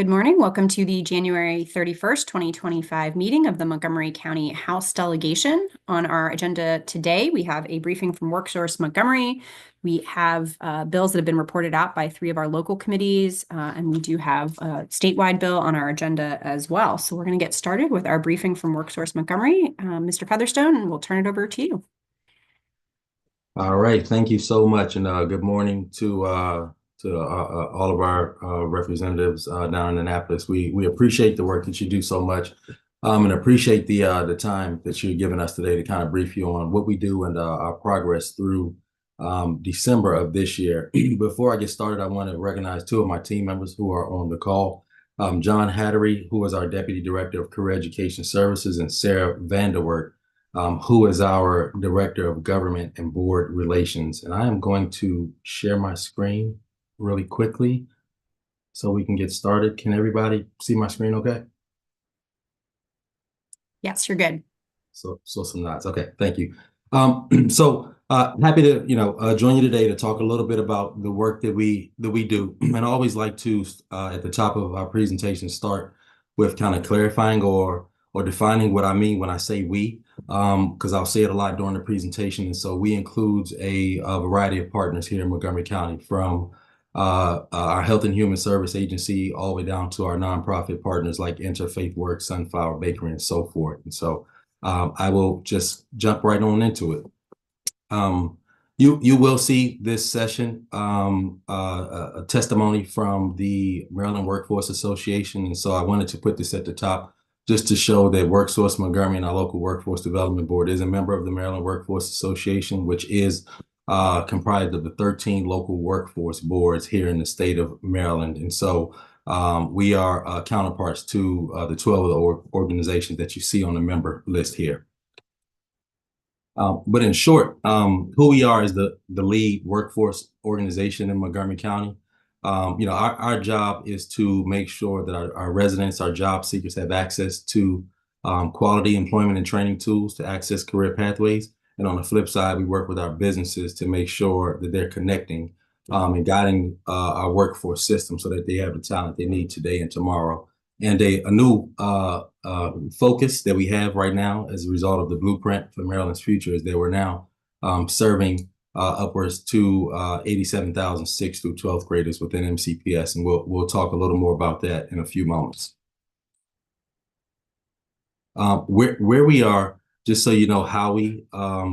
Good morning. Welcome to the January 31st, 2025 meeting of the Montgomery County House Delegation. On our agenda today, we have a briefing from WorkSource Montgomery. We have bills that have been reported out by 3 of our local committees, and we do have a statewide bill on our agenda as well. So we're going to get started with our briefing from WorkSource Montgomery. Mr. Featherstone, we'll turn it over to you. All right, thank you so much, and good morning to all of our representatives down in Annapolis. We appreciate the work that you do so much, and appreciate the time that you're giving us today to kind of brief you on what we do and our progress through December of this year. Before I get started, I want to recognize 2 of my team members who are on the call. John Hattery, who is our Deputy Director of Career Education Services, and Sarah Vanderwerk, who is our Director of Government and Board Relations. And I am going to share my screen really quickly so we can get started. Can everybody see my screen okay? Yes, you're good. So some nods. Okay, thank you. Happy to join you today to talk a little bit about the work that we do. And I always like to at the top of our presentation start with kind of clarifying or defining what I mean when I say we, because I'll say it a lot during the presentation. And so we includes a variety of partners here in Montgomery County, from our Health and Human Service Agency all the way down to our nonprofit partners like Interfaith Work, Sunflower Bakery, and so forth. And so I will just jump right on into it. You will see this session a testimony from the Maryland Workforce Association. And so I wanted to put this at the top just to show that WorkSource Montgomery and our local Workforce Development Board is a member of the Maryland Workforce Association, which is comprised of the 13 local workforce boards here in the state of Maryland. And so we are counterparts to the 12 of the organizations that you see on the member list here. But in short, who we are is the lead workforce organization in Montgomery County. Our job is to make sure that our residents, our job seekers, have access to quality employment and training tools to access career pathways. And on the flip side, we work with our businesses to make sure that they're connecting and guiding our workforce system so that they have the talent they need today and tomorrow. And a new focus that we have right now as a result of the blueprint for Maryland's future is that we're now serving upwards to 87,000 6th through 12th graders within MCPS. And we'll talk a little more about that in a few moments. Where we are, just so you know how we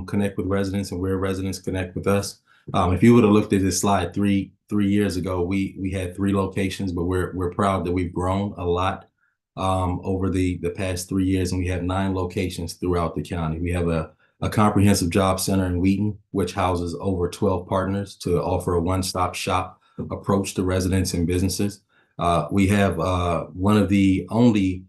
connect with residents and where residents connect with us. If you would have looked at this slide three years ago, we had 3 locations, but we're proud that we've grown a lot over the past 3 years, and we have 9 locations throughout the county. We have a comprehensive job center in Wheaton, which houses over 12 partners to offer a one-stop shop approach to residents and businesses. We have one of the only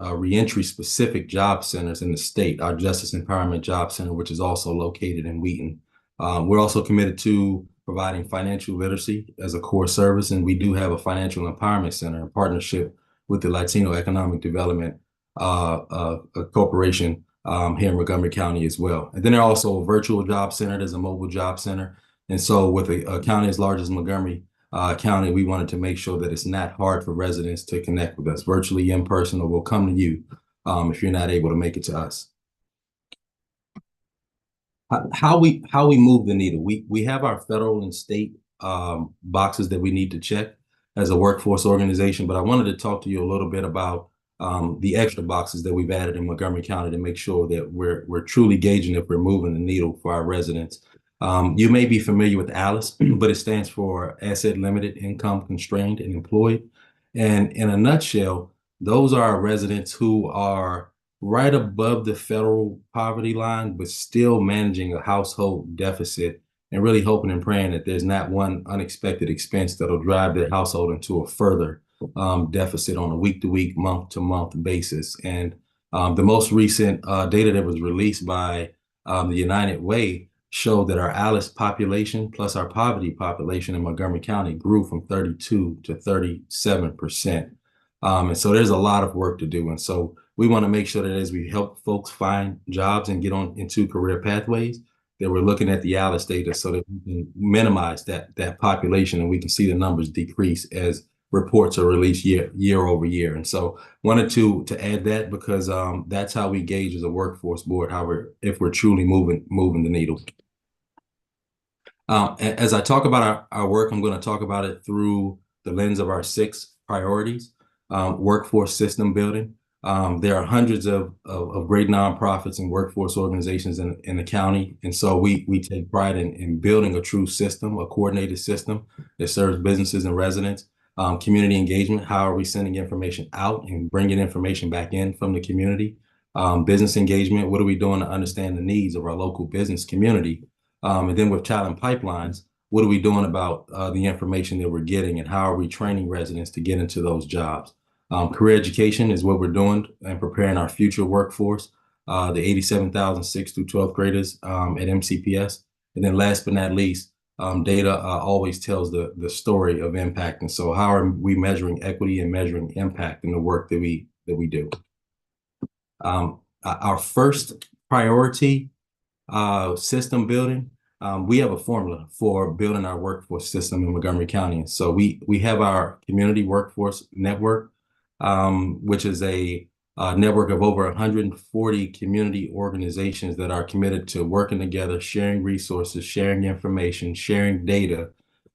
reentry specific job centers in the state, our Justice Empowerment Job Center, which is also located in Wheaton. We're also committed to providing financial literacy as a core service, and we do have a financial empowerment center in partnership with the Latino Economic Development Corporation here in Montgomery County as well. And then there's also a virtual job center. There's a mobile job center. And so with a county as large as Montgomery County, we wanted to make sure that it's not hard for residents to connect with us virtually, in person, or we'll come to you if you're not able to make it to us. How we move the needle. We have our federal and state boxes that we need to check as a workforce organization, but I wanted to talk to you a little bit about the extra boxes that we've added in Montgomery County to make sure that we're truly gauging if we're moving the needle for our residents. You may be familiar with ALICE, but it stands for Asset Limited, Income Constrained, and Employed. And in a nutshell, those are our residents who are right above the federal poverty line, but still managing a household deficit and really hoping and praying that there's not one unexpected expense that'll drive their household into a further deficit on a week-to-week, month-to-month basis. And the most recent data that was released by the United Way showed that our ALICE population plus our poverty population in Montgomery County grew from 32 to 37%. And so there's a lot of work to do. And so we want to make sure that as we help folks find jobs and get on into career pathways, that we're looking at the ALICE data so that we can minimize that population and we can see the numbers decrease as reports are released year over year. And so wanted to add that because that's how we gauge as a workforce board if we're truly moving the needle. As I talk about our work, I'm going to talk about it through the lens of our 6 priorities. Workforce system building. There are hundreds of great nonprofits and workforce organizations in the county. And so we take pride in building a true system, a coordinated system that serves businesses and residents. Community engagement, how are we sending information out and bringing information back in from the community? Business engagement, what are we doing to understand the needs of our local business community? And then with talent pipelines, what are we doing about the information that we're getting and how are we training residents to get into those jobs? Career education is what we're doing and preparing our future workforce, the 87,000 6th through 12th graders at MCPS. And then last but not least, data always tells the story of impact. And so how are we measuring equity and measuring impact in the work that we do? Our first priority, system building. We have a formula for building our workforce system in Montgomery County. So we have our community workforce network, which is a network of over 140 community organizations that are committed to working together, sharing resources, sharing information, sharing data,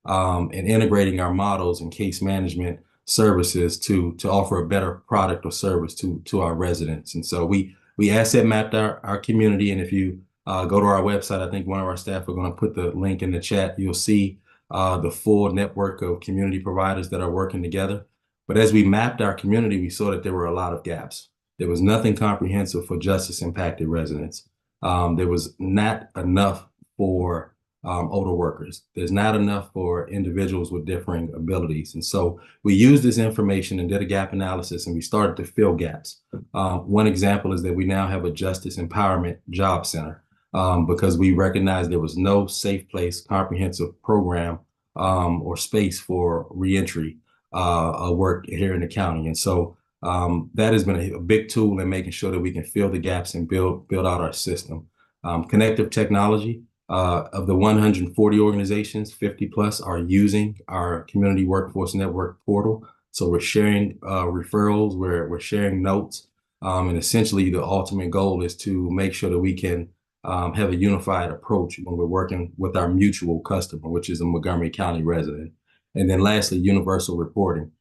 and integrating our models and case management services to offer a better product or service to our residents. And so we asset mapped our community. And if you go to our website, I think one of our staff are going to put the link in the chat. You'll see the full network of community providers that are working together. But as we mapped our community, we saw that there were a lot of gaps. There was nothing comprehensive for justice impacted residents. There was not enough for older workers. There's not enough for individuals with differing abilities. And so we used this information and did a gap analysis, and we started to fill gaps. One example is that we now have a justice empowerment job center because we recognized there was no safe place comprehensive program or space for reentry work here in the county. And so that has been a big tool in making sure that we can fill the gaps and build out our system. Connective technology. Of the 140 organizations, 50 plus are using our community workforce network portal. So we're sharing referrals, we're sharing notes, and essentially the ultimate goal is to make sure that we can have a unified approach when we're working with our mutual customer, which is a Montgomery County resident. And then lastly, universal reporting.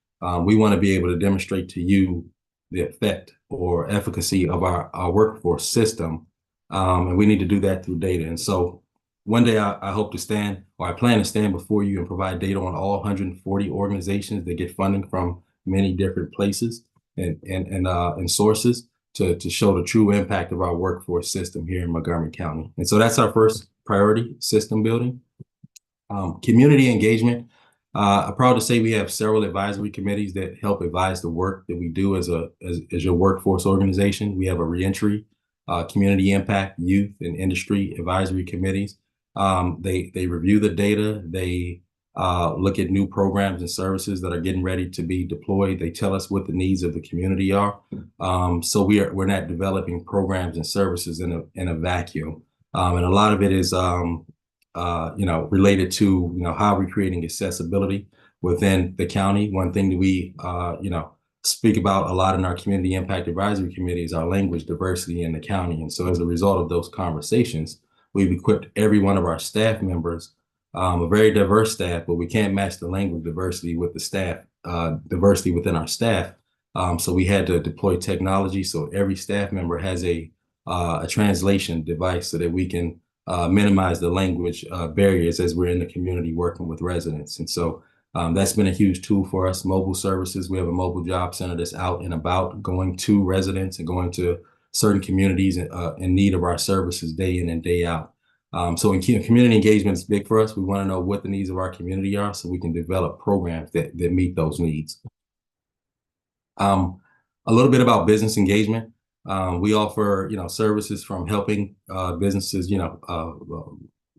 We want to be able to demonstrate to you the effect or efficacy of our workforce system, and we need to do that through data. And so one day I hope to stand, or I plan to stand before you and provide data on all 140 organizations that get funding from many different places and sources to show the true impact of our workforce system here in Montgomery County. And so that's our first priority, system building. Community engagement. I'm proud to say we have several advisory committees that help advise the work that we do as your workforce organization. We have a reentry, community impact, youth, and industry advisory committees. They review the data. They look at new programs and services that are getting ready to be deployed. They tell us what the needs of the community are. So we're not developing programs and services in a vacuum. And a lot of it is related to how we're creating accessibility within the county. One thing that we speak about a lot in our community impact advisory committee is our language diversity in the county. And so as a result of those conversations, we've equipped every one of our staff members, a very diverse staff, but we can't match the language diversity with the staff, diversity within our staff. So we had to deploy technology. So every staff member has a translation device so that we can minimize the language barriers as we're in the community working with residents. And so that's been a huge tool for us. Mobile services. We have a mobile job center that's out and about, going to residents and going to certain communities in need of our services day in and day out. So community engagement is big for us. We want to know what the needs of our community are so we can develop programs that meet those needs. A little bit about business engagement. We offer, services from helping businesses,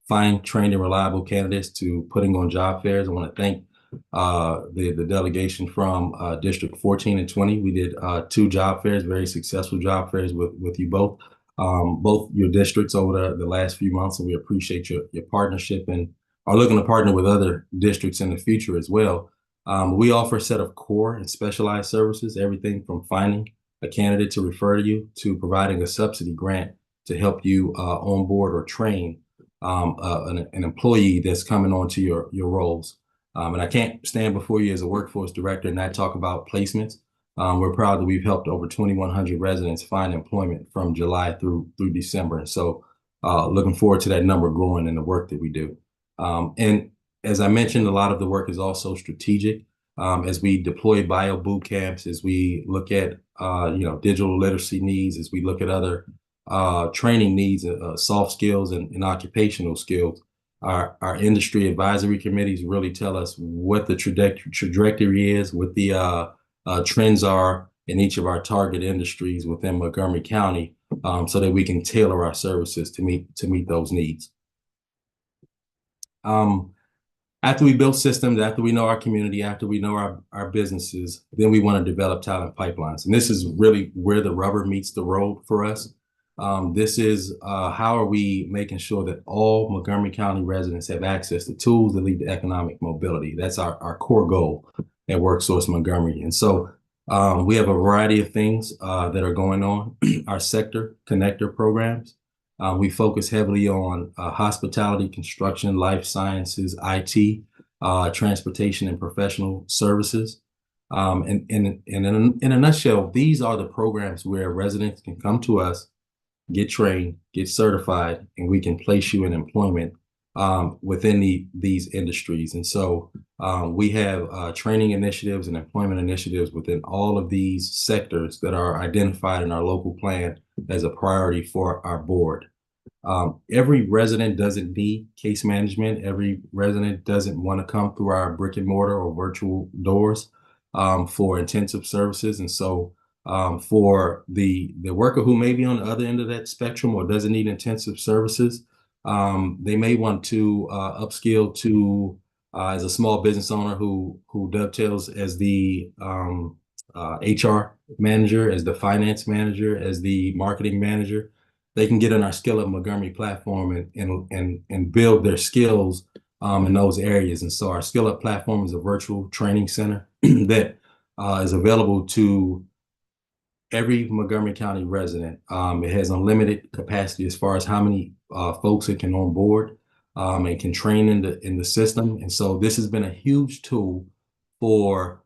find trained and reliable candidates to putting on job fairs. I want to thank the delegation from District 14 and 20. We did 2 job fairs, very successful job fairs with you both your districts over the last few months, and we appreciate your partnership and are looking to partner with other districts in the future as well. We offer a set of core and specialized services, everything from finding a candidate to refer to you to providing a subsidy grant to help you onboard or train an employee that's coming onto your roles. And I can't stand before you as a workforce director and not talk about placements. We're proud that we've helped over 2,100 residents find employment from July through December. And so looking forward to that number growing in the work that we do. And as I mentioned, a lot of the work is also strategic. As we deploy bio boot camps, as we look at digital literacy needs, as we look at other training needs, soft skills and occupational skills, our industry advisory committees really tell us what the trajectory is, what the trends are in each of our target industries within Montgomery County, so that we can tailor our services to meet those needs. After we build systems, after we know our community, after we know our businesses, then we want to develop talent pipelines. And this is really where the rubber meets the road for us. This is how are we making sure that all Montgomery County residents have access to tools that lead to economic mobility. That's our core goal at WorkSource Montgomery. And so we have a variety of things that are going on. Our sector connector programs. We focus heavily on hospitality, construction, life sciences, IT, transportation, and professional services. And in a nutshell, these are the programs where residents can come to us, get trained, get certified, and we can place you in employment within these industries. And so we have training initiatives and employment initiatives within all of these sectors that are identified in our local plan as a priority for our board. Every resident doesn't need case management. Every resident doesn't want to come through our brick and mortar or virtual doors for intensive services. And so for the worker who may be on the other end of that spectrum or doesn't need intensive services, they may want to upskill to as a small business owner who dovetails as the HR manager, as the finance manager, as the marketing manager. They can get on our Skill Up Montgomery platform and build their skills in those areas. And so our Skill Up platform is a virtual training center that is available to every Montgomery County resident. It has unlimited capacity as far as how many folks it can onboard and can train in the system. And so this has been a huge tool for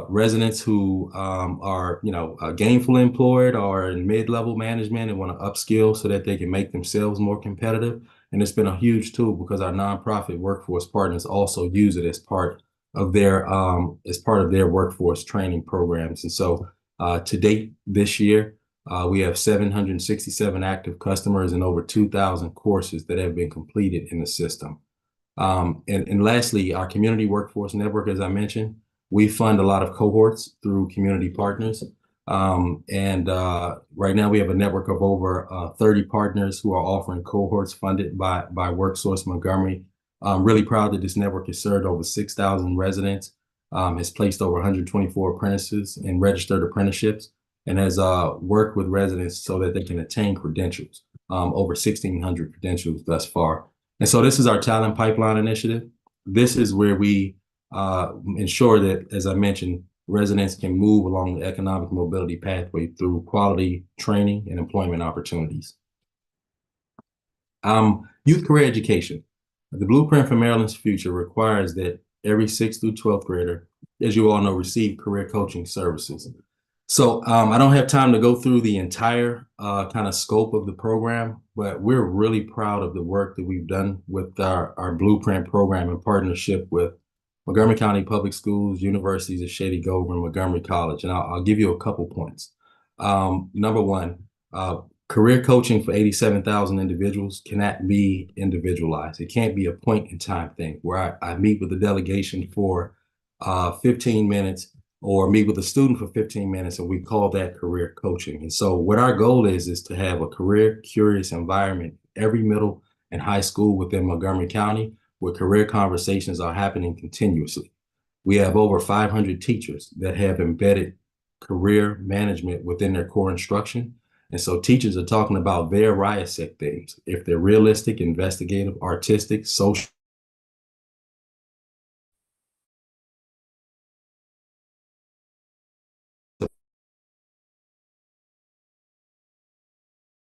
residents who are, gainfully employed or in mid-level management and want to upskill so that they can make themselves more competitive. And it's been a huge tool because our nonprofit workforce partners also use it as part of their workforce training programs. And so to date this year, we have 767 active customers and over 2,000 courses that have been completed in the system. And lastly, our community workforce network, as I mentioned, we fund a lot of cohorts through community partners. And right now we have a network of over 30 partners who are offering cohorts funded by WorkSource Montgomery. I'm really proud that this network has served over 6,000 residents, has placed over 124 apprentices in registered apprenticeships, and has worked with residents so that they can attain credentials, over 1,600 credentials thus far. And so this is our talent pipeline initiative. This is where we ensure that, as I mentioned, residents can move along the economic mobility pathway through quality training and employment opportunities. Youth career education. The blueprint for Maryland's future requires that every 6th through 12th grader, as you all know, receive career coaching services. So I don't have time to go through the entire kind of scope of the program, but we're really proud of the work that we've done with our Blueprint program in partnership with Montgomery County Public Schools, universities of Shady Grove, and Montgomery College. And I'll give you a couple points. Number one, career coaching for 87,000 individuals cannot be individualized. It can't be a point in time thing where I meet with the delegation for 15 minutes or meet with a student for 15 minutes, and we call that career coaching. And so what our goal is to have a career curious environment every middle and high school within Montgomery County where career conversations are happening continuously. We have over 500 teachers that have embedded career management within their core instruction. And so teachers are talking about their RIASEC things, if they're realistic, investigative, artistic, social,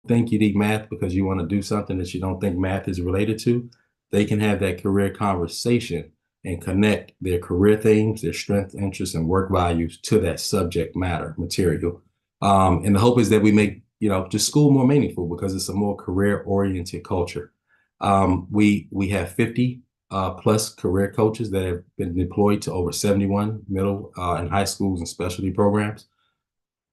think you need math because you want to do something that you don't think math is related to, they can have that career conversation and connect their career themes, their strengths, interests, and work values to that subject matter material. And the hope is that we make, just school more meaningful because it's a more career-oriented culture. We have 50 plus career coaches that have been deployed to over 71 middle and high schools and specialty programs.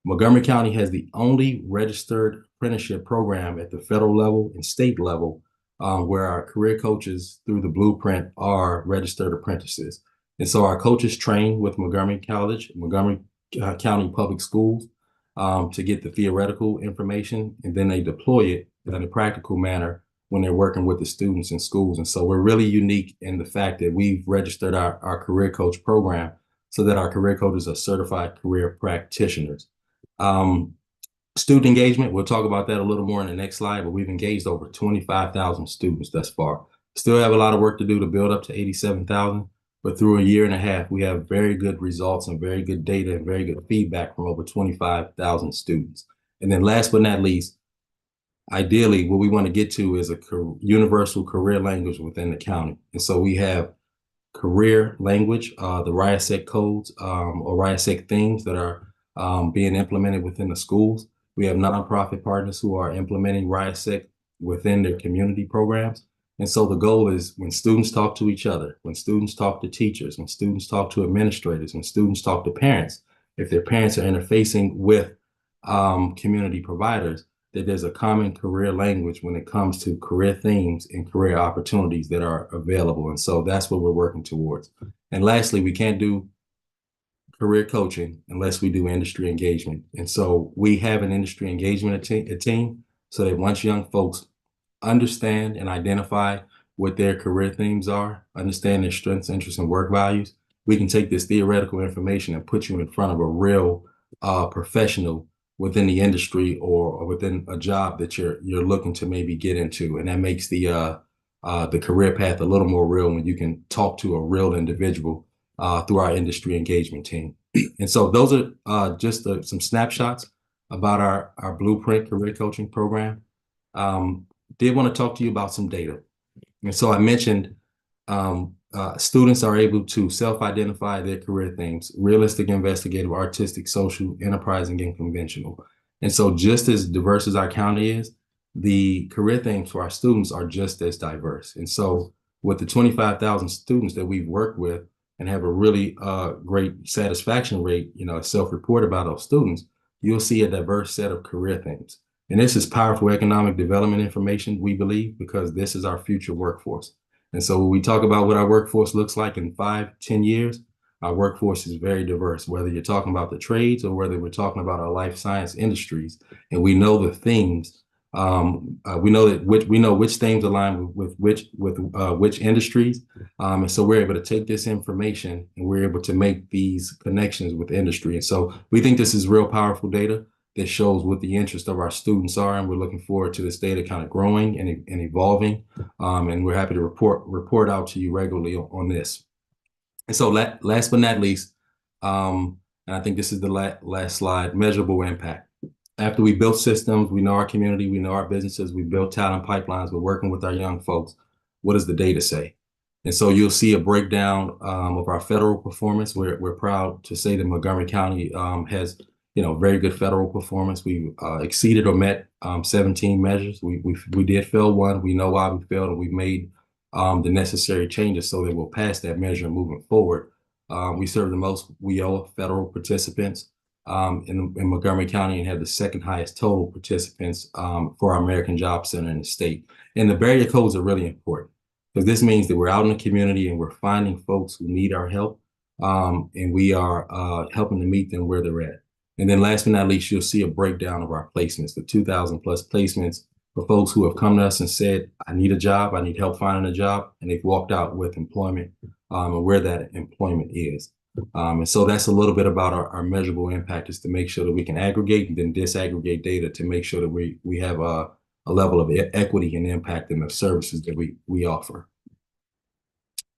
Montgomery County has the only registered apprenticeship program at the federal level and state level where our career coaches through the blueprint are registered apprentices. And so our coaches train with Montgomery College, Montgomery County Public Schools to get the theoretical information, and then they deploy it in a practical manner when they're working with the students in schools. And so we're really unique in the fact that we've registered our career coach program so that our career coaches are certified career practitioners. Student engagement, we'll talk about that a little more in the next slide, but we've engaged over 25,000 students thus far. Still have a lot of work to do to build up to 87,000, but through a year and a half, we have very good results and very good data and very good feedback from over 25,000 students. And then last but not least, ideally, what we want to get to is a universal career language within the county. And so we have career language, the RIASEC codes or RIASEC themes that are being implemented within the schools. We have nonprofit partners who are implementing RIASEC within their community programs. And so the goal is when students talk to each other, when students talk to teachers, when students talk to administrators, when students talk to parents, if their parents are interfacing with community providers, that there's a common career language when it comes to career themes and career opportunities that are available. And so that's what we're working towards. And lastly, we can't do career coaching unless we do industry engagement. And so we have an industry engagement team so that once young folks understand and identify what their career themes are, understand their strengths, interests, and work values, we can take this theoretical information and put you in front of a real professional within the industry or within a job that you're looking to maybe get into. And that makes the career path a little more real when you can talk to a real individual through our industry engagement team. And so those are just some snapshots about our Blueprint Career Coaching Program. Did want to talk to you about some data. And so I mentioned students are able to self-identify their career themes: realistic, investigative, artistic, social, enterprising, and conventional. And so just as diverse as our county is, the career themes for our students are just as diverse. And so with the 25,000 students that we've worked with and have a really great satisfaction rate, self-report about those students, you'll see a diverse set of career themes. And this is powerful economic development information, we believe, because this is our future workforce. And so when we talk about what our workforce looks like in 5-10 years, our workforce is very diverse, whether you're talking about the trades or whether we're talking about our life science industries. And we know the themes. We know which themes align with which industries. And so we're able to take this information and we're able to make these connections with industry. And so we think this is real powerful data that shows what the interest of our students are. And we're looking forward to this data kind of growing and evolving. And we're happy to report out to you regularly on this. And so last but not least, and I think this is the last slide, measurable impact. After we built systems, we know our community, we know our businesses, we built talent pipelines, we're working with our young folks. What does the data say? And so you'll see a breakdown of our federal performance. We're proud to say that Montgomery County has very good federal performance. We exceeded or met 17 measures. We did fail one. We know why we failed, and we've made the necessary changes so that we'll pass that measure moving forward. We serve the most WIOA federal participants in Montgomery County and have the second highest total participants for our American Job Center in the state. And the barrier codes are really important because this means that we're out in the community and we're finding folks who need our help, and we are helping to meet them where they're at. And then last but not least, you'll see a breakdown of our placements, the 2,000 plus placements for folks who have come to us and said, I need a job, I need help finding a job, and they've walked out with employment and where that employment is. And so that's a little bit about our measurable impact, is to make sure that we can aggregate and then disaggregate data to make sure that we have a level of equity and impact in the services that we offer.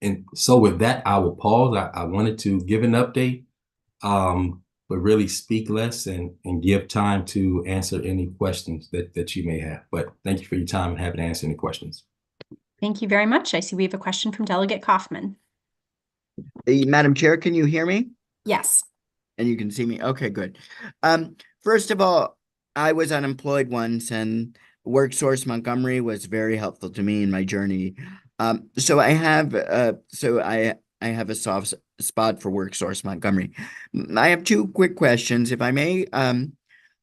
And so with that, I will pause. I wanted to give an update but really speak less and give time to answer any questions that you may have. But thank you for your time and happy to answer any questions. Thank you very much. I see we have a question from Delegate Kaufman. Madam Chair, can you hear me? Yes. And you can see me? Okay, good. First of all, I was unemployed once, and WorkSource Montgomery was very helpful to me in my journey. So I have a soft spot for WorkSource Montgomery. I have two quick questions, if I may. I'm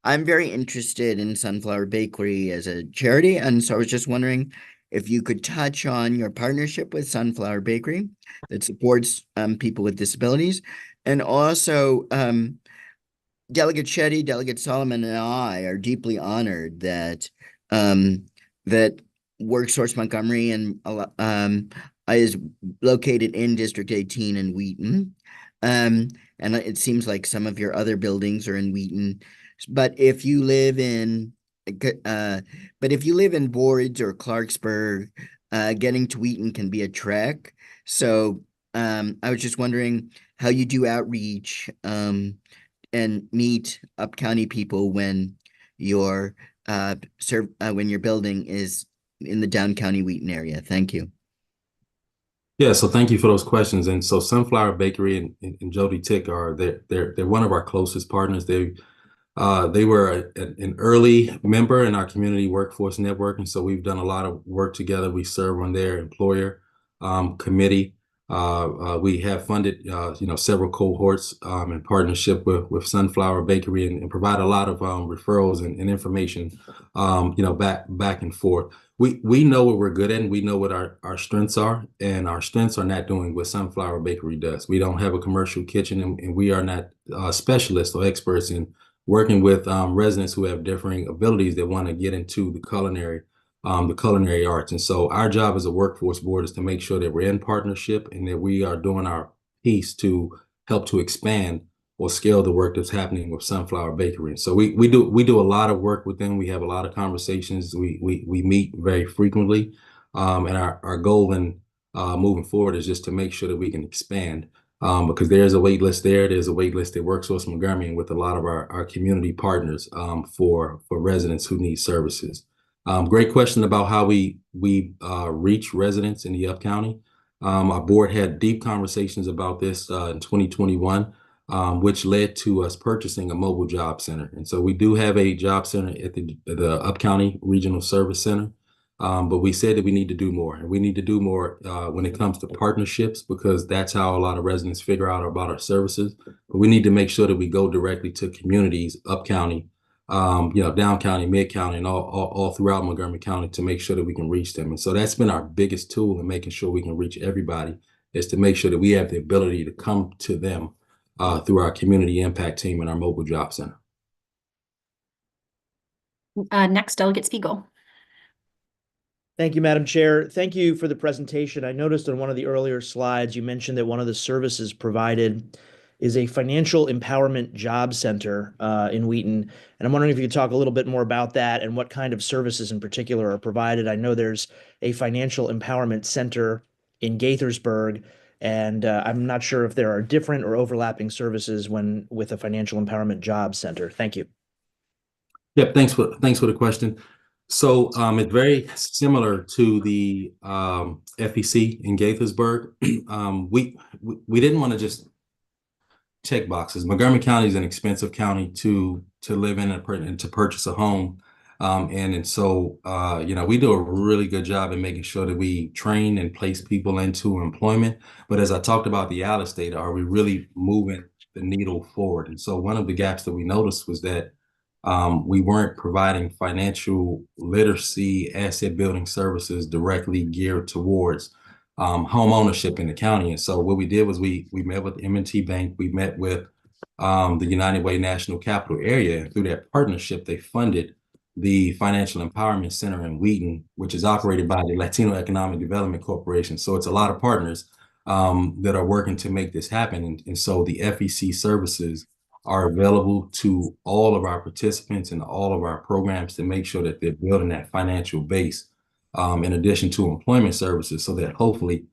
very interested in Sunflower Bakery as a charity, and so I was just wondering if you could touch on your partnership with Sunflower Bakery that supports people with disabilities, and also Delegate Shetty, Delegate Solomon, and I are deeply honored that that WorkSource Montgomery is located in District 18 in Wheaton. And it seems like some of your other buildings are in Wheaton. But if you live in Boards or Clarksburg, getting to Wheaton can be a trek. So I was just wondering how you do outreach and meet up-county people when your building is in the down-county Wheaton area. Thank you. Yeah, so thank you for those questions. And so Sunflower Bakery and Jody Tick they're one of our closest partners. They were an early member in our community workforce network, and so we've done a lot of work together. We serve on their employer committee. We have funded several cohorts in partnership with Sunflower Bakery and provide a lot of referrals and information back and forth. We know what we're good at, and we know what our strengths are, and our strengths are not doing what Sunflower Bakery does. We don't have a commercial kitchen, and we are not specialists or experts in working with residents who have differing abilities that want to get into the culinary arts. And so our job as a workforce board is to make sure that we're in partnership and that we are doing our piece to help to expand or scale the work that's happening with Sunflower Bakery. And so we do a lot of work with them. We have a lot of conversations. We meet very frequently. And our goal in moving forward is just to make sure that we can expand. Because there's a wait list there. There's a wait list at WorkSource Montgomery and with a lot of our community partners for residents who need services. Great question about how we reach residents in the Up County. Our board had deep conversations about this in 2021, which led to us purchasing a mobile job center. And so we do have a job center at the Up County Regional Service Center. But we said that we need to do more, and we need to do more when it comes to partnerships, because that's how a lot of residents figure out about our services. But we need to make sure that we go directly to communities, up county, down county, mid county, and all throughout Montgomery County to make sure that we can reach them. And so that's been our biggest tool in making sure we can reach everybody, is to make sure that we have the ability to come to them through our community impact team and our mobile job center. Next, Delegate Spiegel. Thank you, Madam Chair. Thank you for the presentation. I noticed on one of the earlier slides, you mentioned that one of the services provided is a financial empowerment job center in Wheaton. And I'm wondering if you could talk a little bit more about that and what kind of services in particular are provided. I know there's a financial empowerment center in Gaithersburg, and I'm not sure if there are different or overlapping services with a financial empowerment job center. Thank you. Yep, thanks for the question. So it's very similar to the FEC in Gaithersburg. We didn't want to just check boxes. Montgomery County is an expensive county to live in and to purchase a home. And so we do a really good job in making sure that we train and place people into employment. But as I talked about the Alice data, are we really moving the needle forward? And so one of the gaps that we noticed was that we weren't providing financial literacy, asset building services directly geared towards home ownership in the county. And so what we did was we met with M&T Bank, we met with the United Way National Capital Area, and through that partnership, they funded the Financial Empowerment Center in Wheaton, which is operated by the Latino Economic Development Corporation. So it's a lot of partners that are working to make this happen. And so the FEC services are available to all of our participants and all of our programs to make sure that they're building that financial base in addition to employment services, so that hopefully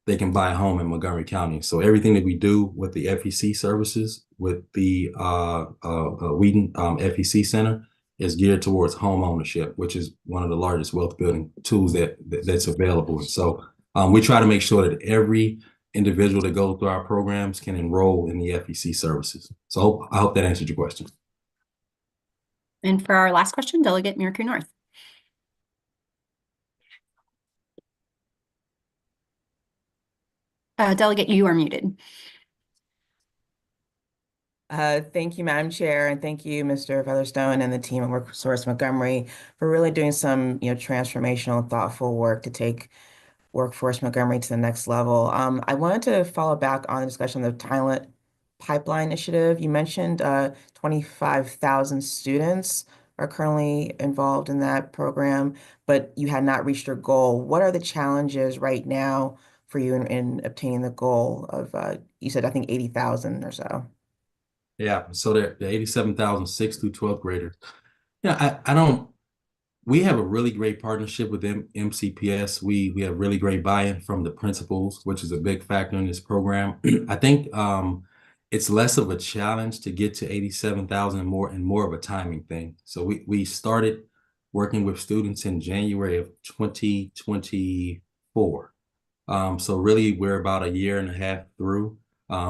they can buy a home in Montgomery County. So everything that we do with the FEC services, with the Wheaton FEC Center, is geared towards home ownership, which is one of the largest wealth building tools that's available. And so we try to make sure that every individual that goes through our programs can enroll in the FEC services. So I hope that answered your question. And for our last question, Delegate Miracle North. Delegate, you are muted. Thank you, Madam Chair, and thank you, Mr. Featherstone and the team at WorkSource Montgomery for really doing some, transformational, thoughtful work to take Workforce Montgomery to the next level. I wanted to follow back on the discussion of the talent pipeline initiative. You mentioned 25,000 students are currently involved in that program, but you had not reached your goal. What are the challenges right now for you in obtaining the goal of, you said, I think 80,000 or so? Yeah, so the 87,000 6th through 12th graders. Yeah, I don't, we have a really great partnership with MCPS. We have really great buy-in from the principals, which is a big factor in this program. I think it's less of a challenge to get to 87,000 and more of a timing thing. So we started working with students in January of 2024. So really we're about a year and a half through.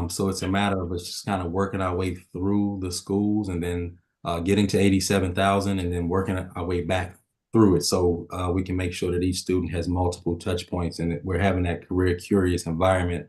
So it's a matter of us just kind of working our way through the schools and then getting to 87,000 and then working our way back through it. So we can make sure that each student has multiple touch points and that we're having that career curious environment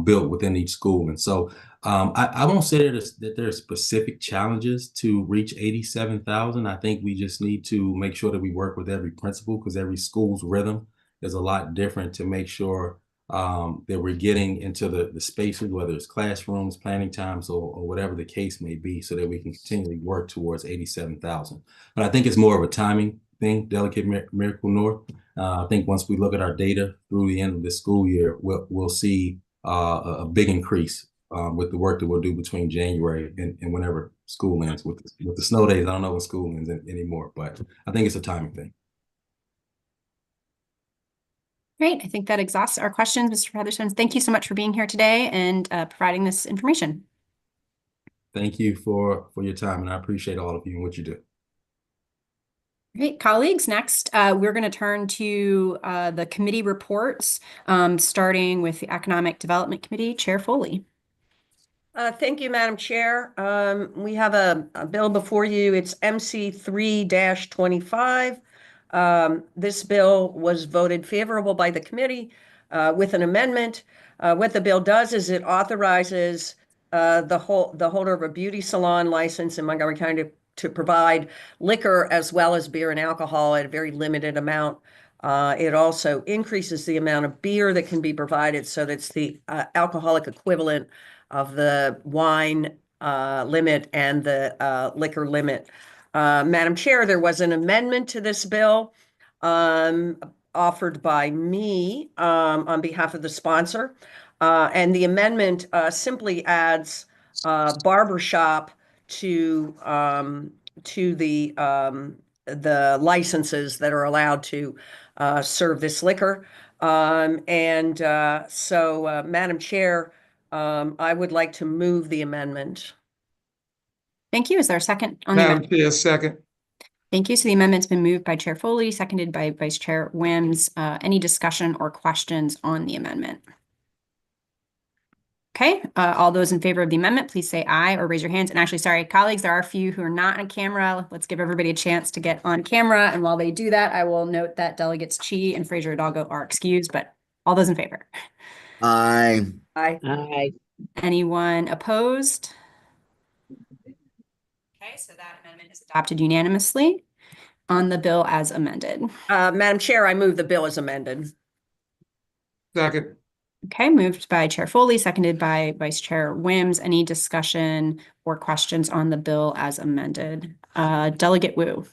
built within each school. And so I won't say that there are specific challenges to reach 87,000. I think we just need to make sure that we work with every principal because every school's rhythm is a lot different to make sure that we're getting into the spaces, whether it's classrooms, planning times, or whatever the case may be, so that we can continually work towards 87,000. But I think it's more of a timing thing, Delegate Miracle North. I think once we look at our data through the end of the school year, we'll see a big increase with the work that we'll do between January and whenever school ends. With the snow days, I don't know when school ends anymore, but I think it's a timing thing. Great. I think that exhausts our questions, Mr. Featherstone. Thank you so much for being here today and providing this information. Thank you for your time, and I appreciate all of you and what you do. Great, colleagues. Next, we're going to turn to the committee reports, starting with the Economic Development Committee, Chair Foley. Thank you, Madam Chair. We have a bill before you. It's MC 3-25. This bill was voted favorable by the committee with an amendment. What the bill does is it authorizes the holder of a beauty salon license in Montgomery County to provide liquor as well as beer and alcohol at a very limited amount. It also increases the amount of beer that can be provided so that's the alcoholic equivalent of the wine limit and the liquor limit. Madam Chair, there was an amendment to this bill offered by me on behalf of the sponsor. And the amendment simply adds barbershop to the licenses that are allowed to serve this liquor. So, Madam Chair, I would like to move the amendment. Thank you. Is there a second on the Madam amendment? Chair, second. Thank you. So the amendment's been moved by Chair Foley, seconded by Vice Chair Wims. Any discussion or questions on the amendment? Okay, all those in favor of the amendment, please say aye or raise your hands. And actually, sorry, colleagues, there are a few who are not on camera. Let's give everybody a chance to get on camera. And while they do that, I will note that Delegates Chi and Fraser Hidalgo are excused, but all those in favor? Aye. Aye. Aye. Anyone opposed? Okay, so that amendment is adopted unanimously on the bill as amended. Madam Chair, I move the bill as amended. Second. Okay, moved by Chair Foley, seconded by Vice Chair Wims. Any discussion or questions on the bill as amended? Delegate Wu.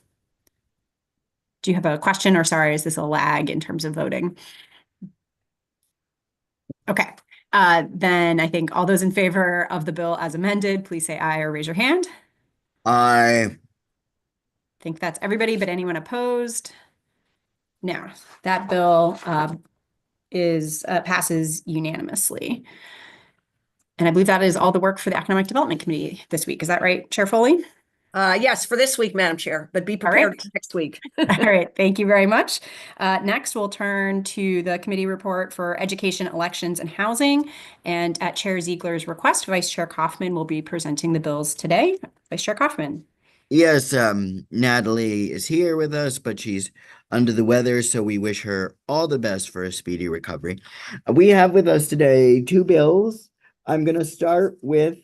Do you have a question, or sorry, is this a lag in terms of voting? Okay, then I think all those in favor of the bill as amended, please say aye or raise your hand. Aye. I think that's everybody, but anyone opposed? No, that bill passes unanimously. And I believe that is all the work for the Economic Development Committee this week. Is that right, Chair Foley? Yes, for this week, Madam Chair, but be All right. prepared for next week. All right, thank you very much. Next, we'll turn to the committee report for Education, Elections, and Housing. And at Chair Ziegler's request, Vice Chair Kaufman will be presenting the bills today. Vice Chair Kaufman. Yes, Natalie is here with us, but she's under the weather, so we wish her all the best for a speedy recovery. We have with us today two bills. I'm going to start with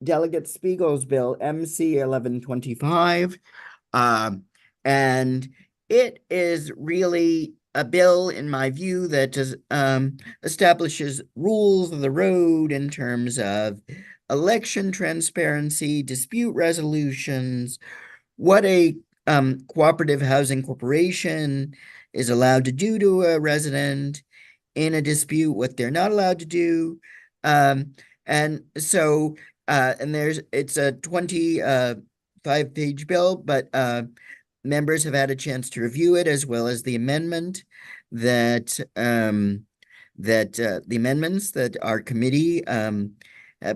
Delegate Spiegel's bill, MC 1125. And it is really a bill, in my view, that establishes rules of the road in terms of election transparency, dispute resolutions, what a cooperative housing corporation is allowed to do to a resident in a dispute, what they're not allowed to do. And so and it's a 25-page bill, but members have had a chance to review it, as well as the amendment that the amendments that our committee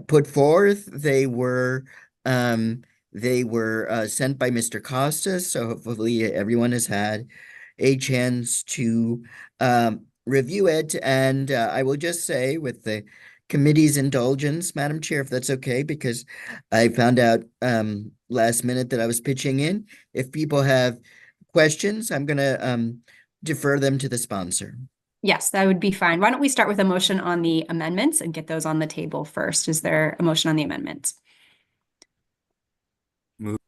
put forth. They were sent by Mr. Costas, so hopefully everyone has had a chance to review it. And I will just say, with the committee's indulgence, Madam Chair, if that's okay, because I found out last minute that I was pitching in. If people have questions, I'm going to defer them to the sponsor. Yes, that would be fine. Why don't we start with a motion on the amendments and get those on the table first? Is there a motion on the amendments? Move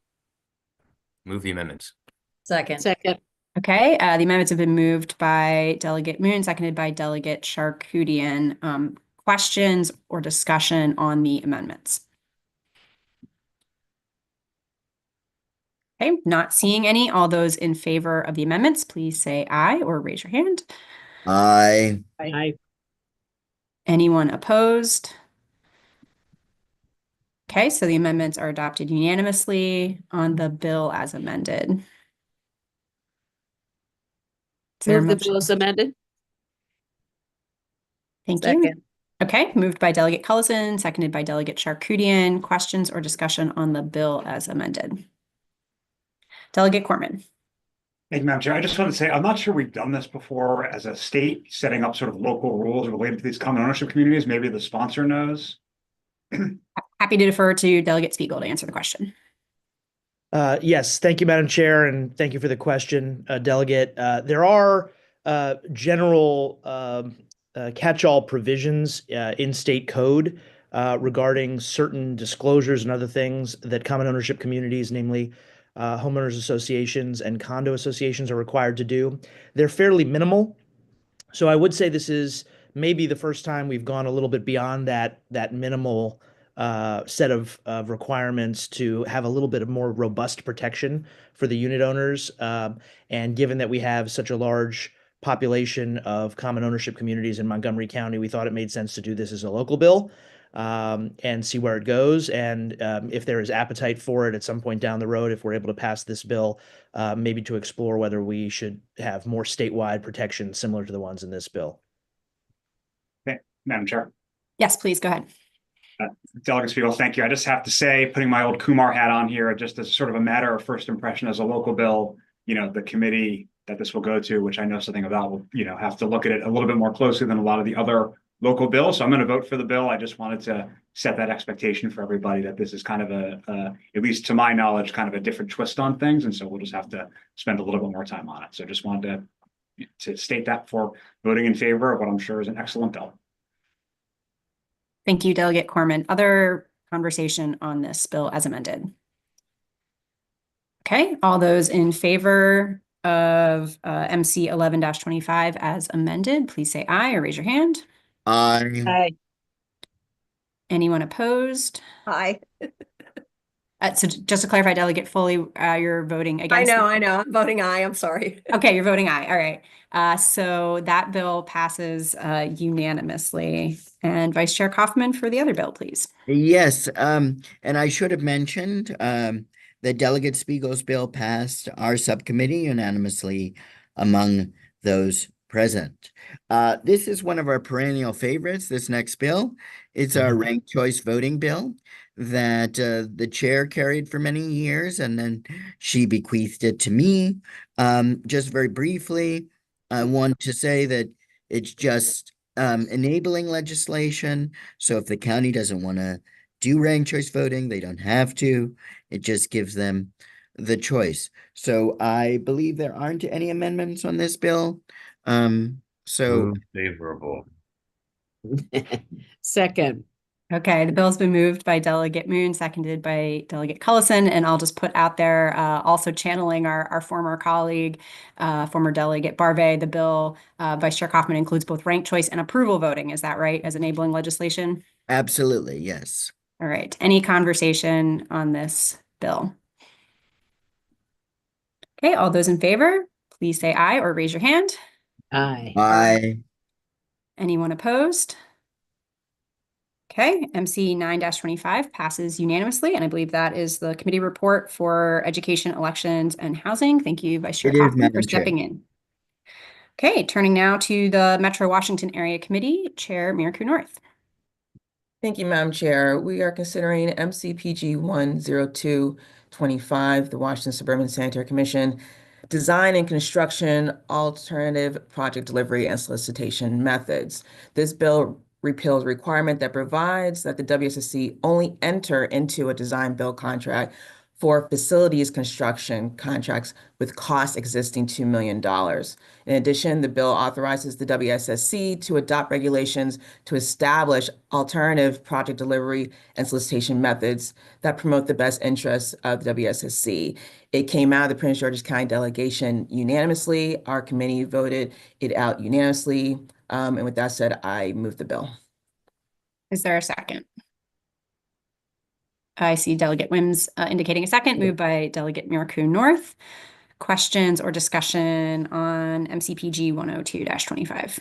the amendments. Second. Okay, the amendments have been moved by Delegate Moon, seconded by Delegate Charkoudian. Questions or discussion on the amendments? Okay, not seeing any. All those in favor of the amendments, please say aye or raise your hand. Aye. Anyone opposed? Okay, so the amendments are adopted unanimously on the bill as amended. Is there a Move the motion? bill as amended. Thank you. Second. Okay, moved by Delegate Cullison, seconded by Delegate Charkoudian. Questions or discussion on the bill as amended? Delegate Corman. Thank you, Madam Chair. I just want to say, I'm not sure we've done this before as a state, setting up sort of local rules related to these common ownership communities. Maybe the sponsor knows. Happy to defer to Delegate Spiegel to answer the question. Yes, thank you, Madam Chair, and thank you for the question, Delegate. There are general catch-all provisions in state code regarding certain disclosures and other things that common ownership communities, namely homeowners associations and condo associations, are required to do. They're fairly minimal. So I would say this is maybe the first time we've gone a little bit beyond that minimal set of requirements to have a little bit of more robust protection for the unit owners. And given that we have such a large population of common ownership communities in Montgomery County, we thought it made sense to do this as a local bill and see where it goes. And if there is appetite for it at some point down the road, if we're able to pass this bill, maybe to explore whether we should have more statewide protections similar to the ones in this bill. Okay, Madam Chair. Yes, please go ahead. Delegate Spiegel, thank you. I just have to say, putting my old Kumar hat on here, just as sort of a matter of first impression as a local bill, the committee that this will go to, which I know something about, will, have to look at it a little bit more closely than a lot of the other local bills. So I'm going to vote for the bill. I just wanted to set that expectation for everybody that this is kind of at least to my knowledge, kind of a different twist on things. And so we'll just have to spend a little bit more time on it. So just wanted to state that for voting in favor of what I'm sure is an excellent bill. Thank you, Delegate Corman. Other conversation on this bill as amended? Okay, all those in favor of MC 11-25 as amended, please say aye or raise your hand. Aye. Anyone opposed? Aye. So just to clarify, Delegate Foley, you're voting against? I know. I'm voting aye. I'm sorry. Okay, you're voting aye. All right. So that bill passes unanimously. And Vice Chair Kaufman for the other bill, please. Yes, and I should have mentioned that Delegate Spiegel's bill passed our subcommittee unanimously among those present. This is one of our perennial favorites, this next bill. It's our ranked choice voting bill that the chair carried for many years, and then she bequeathed it to me. Just very briefly, I want to say that it's just enabling legislation. So if the county doesn't want to do ranked choice voting, they don't have to. It just gives them the choice. So I believe there aren't any amendments on this bill. So Move favorable. Second. Okay, the bill's been moved by Delegate Moon, seconded by Delegate Cullison, and I'll just put out there, also channeling our former colleague, former Delegate Barbe, the bill, Vice Chair Kaufman, includes both ranked choice and approval voting. Is that right, as enabling legislation? absolutely, yes. All right, any conversation on this bill? Okay, all those in favor, please say aye or raise your hand. Aye. I Anyone opposed? Okay, MC 9-25 passes unanimously, and I believe that is the committee report for education, elections, and housing. Thank you, Vice Chair It is, Kaufman, for Madam Chair. stepping in. Okay, turning now to the Metro Washington Area Committee, Chair Miraku North. Thank you, Madam Chair. We are considering MCPG 10225, the Washington Suburban Sanitary Commission, Design and Construction Alternative Project Delivery and Solicitation Methods. This bill repeals a requirement that provides that the WSSC only enter into a design build contract for facilities construction contracts with costs existing $2 million. In addition, the bill authorizes the WSSC to adopt regulations to establish alternative project delivery and solicitation methods that promote the best interests of the WSSC. It came out of the Prince George's County delegation unanimously. Our committee voted it out unanimously. And with that said, I move the bill. Is there a second? I see Delegate Wims indicating a second, moved by Delegate Miraku North. Questions or discussion on MCPG 102-25?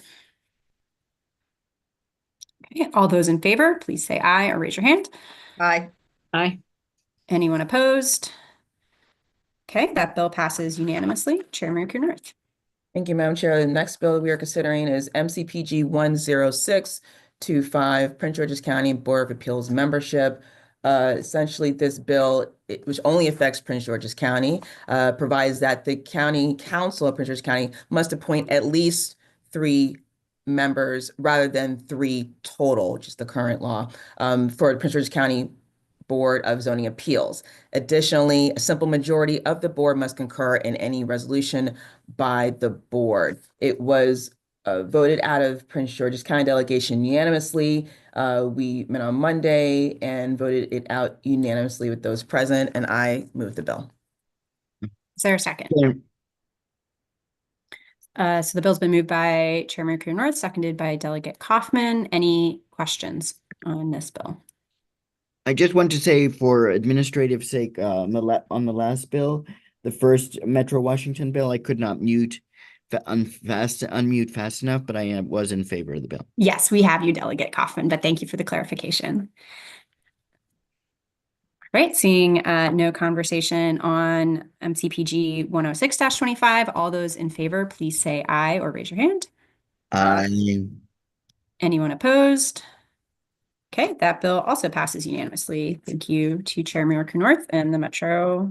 Okay, all those in favor, please say aye or raise your hand. Aye. Aye. Anyone opposed? Okay, that bill passes unanimously. Chair Miraku North. Thank you, Madam Chair. The next bill we are considering is MCPG 10625, Prince George's County Board of Appeals membership. Essentially, this bill, which only affects Prince George's County, provides that the county council of Prince George's County must appoint at least 3 members rather than 3 total, which is the current law, for Prince George's County Board of Zoning Appeals. Additionally, a simple majority of the board must concur in any resolution by the board. It was voted out of Prince George's County delegation unanimously. We met on Monday and voted it out unanimously with those present, and I move the bill. Is there a second? Yeah. So the bill's been moved by Chair Miraku North, seconded by Delegate Kaufman. Any questions on this bill? I just want to say, for administrative sake, on the last bill, the first Metro Washington bill, I could not unmute fast enough, but I was in favor of the bill. Yes, we have you, Delegate Kaufman, but thank you for the clarification. All right, seeing no conversation on MCPG 106-25, all those in favor, please say aye or raise your hand. Anyone opposed? Okay, that bill also passes unanimously. Thank you to Chair Miraku North and the Metro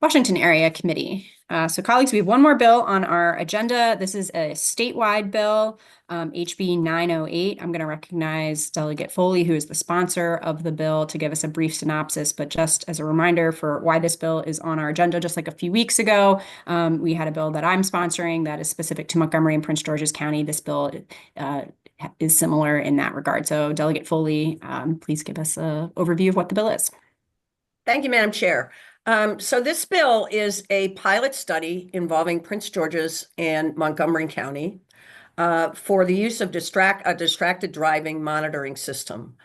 Washington Area Committee. So colleagues, we have one more bill on our agenda. This is a statewide bill, HB 908. I'm going to recognize Delegate Foley, who is the sponsor of the bill, to give us a brief synopsis. But just as a reminder for why this bill is on our agenda, just like a few weeks ago, we had a bill that I'm sponsoring that is specific to Montgomery and Prince George's County. This bill is similar in that regard. So Delegate Foley, please give us an overview of what the bill is. Thank you, Madam Chair. So this bill is a pilot study involving Prince George's and Montgomery County for the use of a distracted driving monitoring system.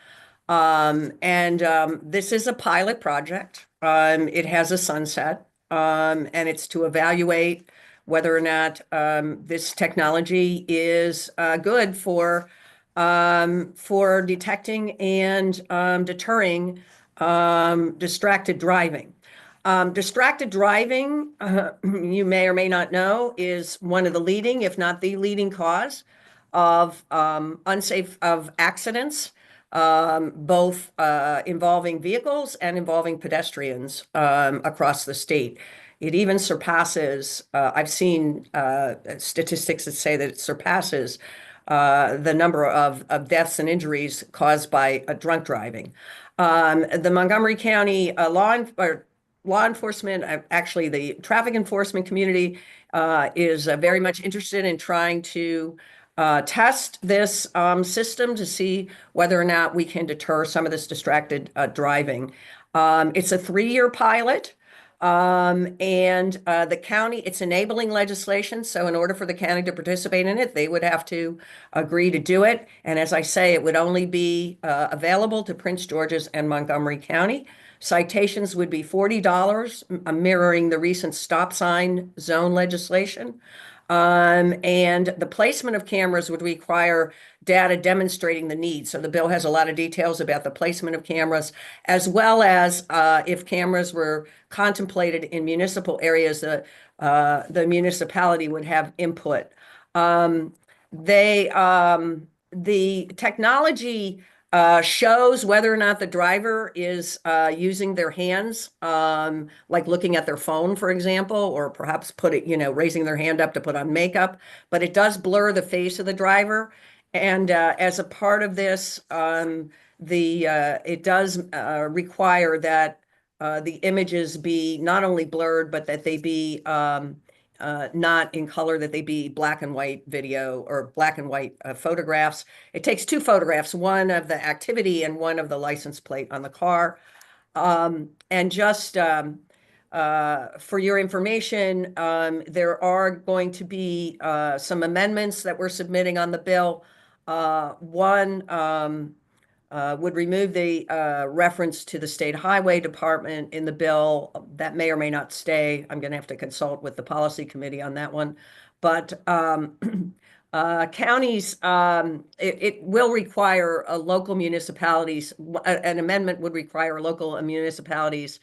This is a pilot project. It has a sunset, and it's to evaluate whether or not this technology is good for detecting and deterring distracted driving. Distracted driving, you may or may not know, is one of the leading, if not the leading cause of accidents, both involving vehicles and involving pedestrians across the state. It even surpasses, I've seen statistics that say that it surpasses the number of deaths and injuries caused by drunk driving. The Montgomery County law enforcement, actually the traffic enforcement community is very much interested in trying to test this system to see whether or not we can deter some of this distracted driving. It's a 3-year pilot. And the county, it's enabling legislation. So in order for the county to participate in it, they would have to agree to do it. And as I say, it would only be available to Prince George's and Montgomery County. Citations would be $40, mirroring the recent stop sign zone legislation. And the placement of cameras would require data demonstrating the need. So the bill has a lot of details about the placement of cameras, as well as if cameras were contemplated in municipal areas, the municipality would have input. The technology shows whether or not the driver is using their hands, like looking at their phone, for example, or perhaps raising their hand up to put on makeup, but it does blur the face of the driver. And as a part of this, it does require that the images be not only blurred, but that they be not in color, that they be black and white video or black and white photographs. It takes 2 photographs, one of the activity and one of the license plate on the car. And just for your information, there are going to be some amendments that we're submitting on the bill. One would remove the reference to the State Highway Department in the bill. That may or may not stay. I'm going to have to consult with the policy committee on that one. But counties, it will require local municipalities, an amendment would require local municipalities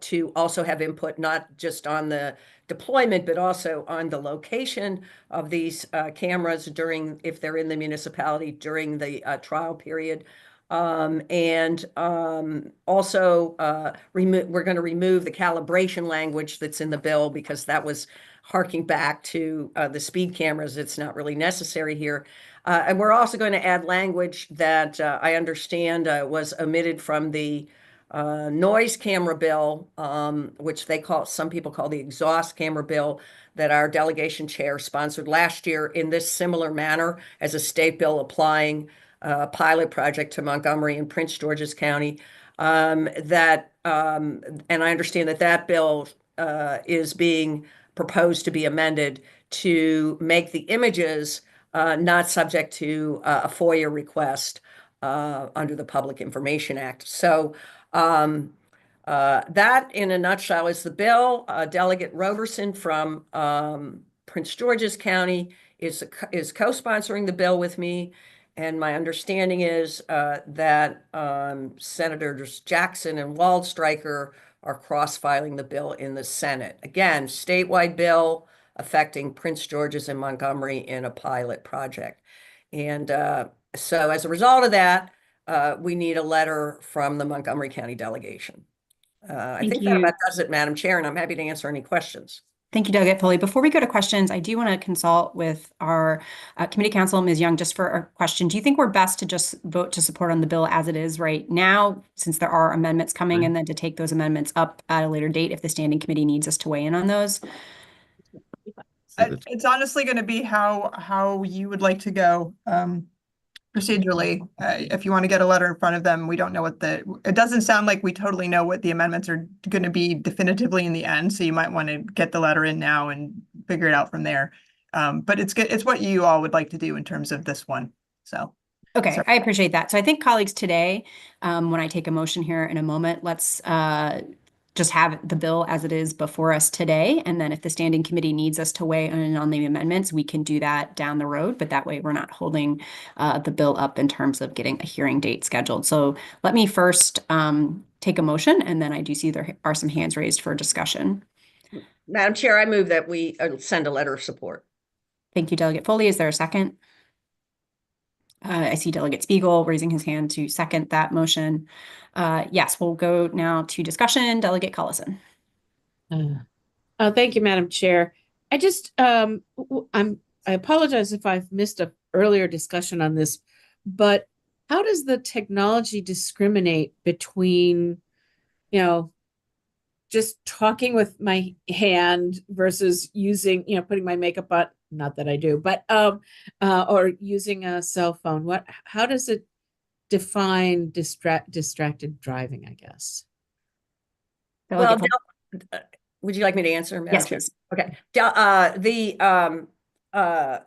to also have input, not just on the deployment, but also on the location of these cameras if they're in the municipality during the trial period. Also, we're going to remove the calibration language that's in the bill because that was harking back to the speed cameras. It's not really necessary here. And we're also going to add language that I understand was omitted from the noise camera bill, which some people call the exhaust camera bill, that our delegation chair sponsored last year in this similar manner as a state bill applying a pilot project to Montgomery and Prince George's County. And I understand that bill is being proposed to be amended to make the images not subject to a FOIA request under the Public Information Act. So that, in a nutshell, is the bill. Delegate Roberson from Prince George's County is co-sponsoring the bill with me. And my understanding is that Senators Jackson and Waldstreicher are cross-filing the bill in the Senate. Again, statewide bill affecting Prince George's and Montgomery in a pilot project. And so as a result of that, we need a letter from the Montgomery County delegation. I think that about does it, Madam Chair, and I'm happy to answer any questions. Thank you, Delegate Foley. Before we go to questions, I do want to consult with our committee counsel, Ms. Young, just for a question. Do you think we're best to just vote to support on the bill as it is right now, since there are amendments coming, and then to take those amendments up at a later date if the standing committee needs us to weigh in on those? It's honestly going to be how you would like to go procedurally. If you want to get a letter in front of them, we don't know it doesn't sound like we totally know what the amendments are going to be definitively in the end. So you might want to get the letter in now and figure it out from there. But it's what you all would like to do in terms of this one. So. Okay, sorry. I appreciate that. So I think colleagues today, when I take a motion here in a moment, let's just have the bill as it is before us today. And then if the standing committee needs us to weigh in on the amendments, we can do that down the road. But that way we're not holding the bill up in terms of getting a hearing date scheduled. So let me first take a motion, and then I do see there are some hands raised for discussion. Madam Chair, I move that we send a letter of support. Thank you, Delegate Foley. Is there a second? I see Delegate Spiegel raising his hand to second that motion. Yes, we'll go now to discussion. Delegate Collison. Thank you, Madam Chair. I just, I apologize if I've missed an earlier discussion on this, but how does the technology discriminate between, just talking with my hand versus using, putting my makeup on, not that I do, but, or using a cell phone? How does it define distracted driving, I guess? Well, would you like me to answer, Madam Yes, Chair? please. Okay.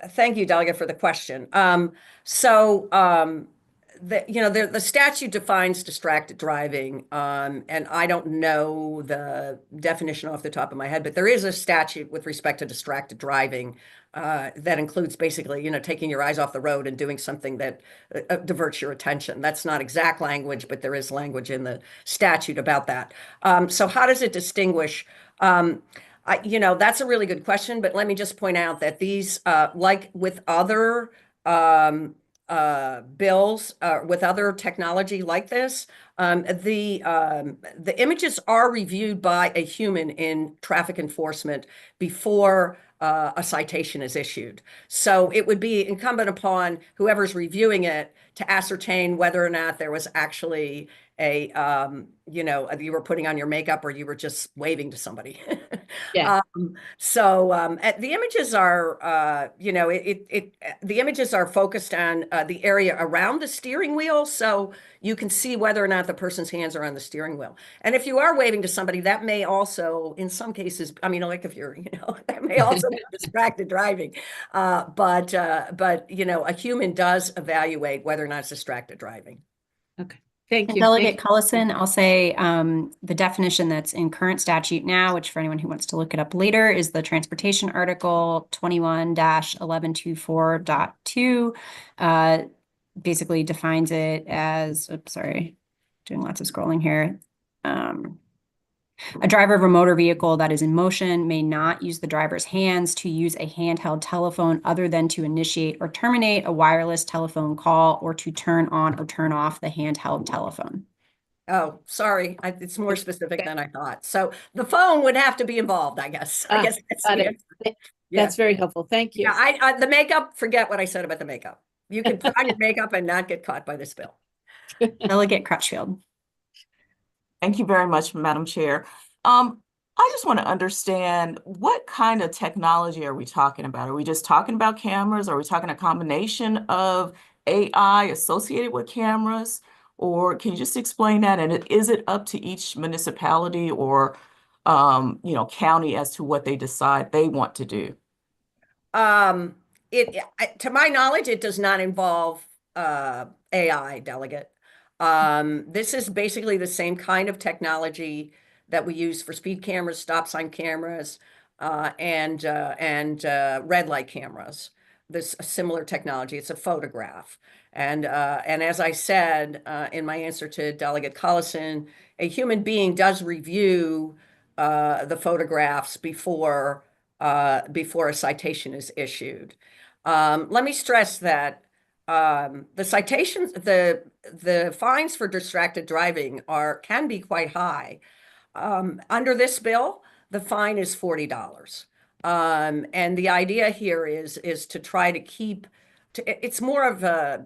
Thank you, Delegate, for the question. The statute defines distracted driving, and I don't know the definition off the top of my head, but there is a statute with respect to distracted driving that includes basically, taking your eyes off the road and doing something that diverts your attention. That's not exact language, but there is language in the statute about that. So how does it distinguish? That's a really good question, but let me just point out that these, like with other bills, with other technology like this, the images are reviewed by a human in traffic enforcement before a citation is issued. So it would be incumbent upon whoever's reviewing it to ascertain whether or not there was actually you were putting on your makeup or you were just waving to somebody. Yeah. The images are, the images are focused on the area around the steering wheel, so you can see whether or not the person's hands are on the steering wheel. And if you are waving to somebody, that may also, in some cases, like if you're, that may also be distracted driving. But a human does evaluate whether or not it's distracted driving. Okay. Thank And you. Delegate Collison, I'll say the definition that's in current statute now, which for anyone who wants to look it up later, is the Transportation Article 21-1124.2. Basically defines it as, oops, sorry, doing lots of scrolling here. A driver of a motor vehicle that is in motion may not use the driver's hands to use a handheld telephone other than to initiate or terminate a wireless telephone call or to turn on or turn off the handheld telephone. Oh, sorry. It's more specific than I thought. So the phone would have to be involved, I guess. I guess that's the answer. That's very helpful. Thank you. Yeah, the makeup, forget what I said about the makeup. You can put on your makeup and not get caught by this bill. Delegate Crutchfield. Thank you very much, Madam Chair. I just want to understand, what kind of technology are we talking about? Are we just talking about cameras? Are we talking a combination of AI associated with cameras? Or can you just explain that? And is it up to each municipality or county as to what they decide they want to do? To my knowledge, it does not involve AI, Delegate. This is basically the same kind of technology that we use for speed cameras, stop sign cameras, and red light cameras. This similar technology. It's a photograph, and as I said in my answer to Delegate Collison, a human being does review the photographs before a citation is issued. Let me stress that the citations, the fines for distracted driving can be quite high. Under this bill, the fine is $40. And the idea here is to try to it's more of a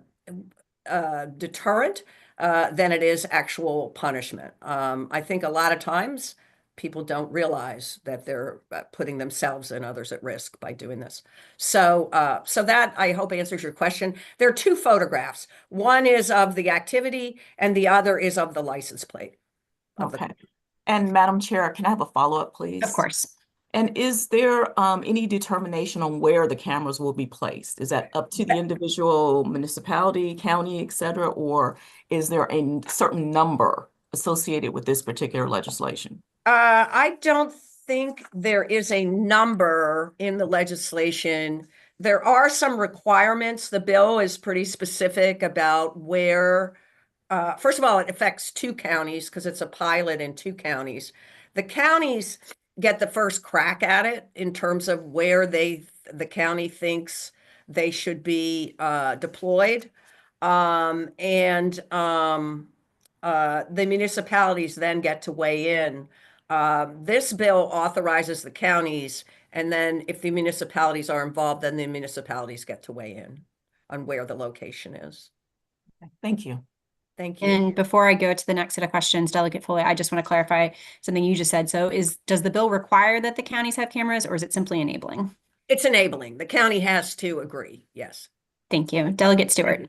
deterrent than it is actual punishment. I think a lot of times people don't realize that they're putting themselves and others at risk by doing this. So that, I hope, answers your question. There are two photographs. One is of the activity and the other is of the license plate. Okay. And Madam Chair, can I have a follow-up, please? Of course. And is there any determination on where the cameras will be placed? Is that up to the individual municipality, county, et cetera, or is there a certain number associated with this particular legislation? I don't think there is a number in the legislation. There are some requirements. The bill is pretty specific about where, first of all, it affects 2 counties because it's a pilot in 2 counties. The counties get the first crack at it in terms of where the county thinks they should be deployed. The municipalities then get to weigh in. This bill authorizes the counties, and then if the municipalities are involved, then the municipalities get to weigh in on where the location is. Thank you. Thank you. And before I go to the next set of questions, Delegate Foley, I just want to clarify something you just said. So does the bill require that the counties have cameras, or is it simply enabling? It's enabling. The county has to agree. Yes. Thank you. Delegate Stewart.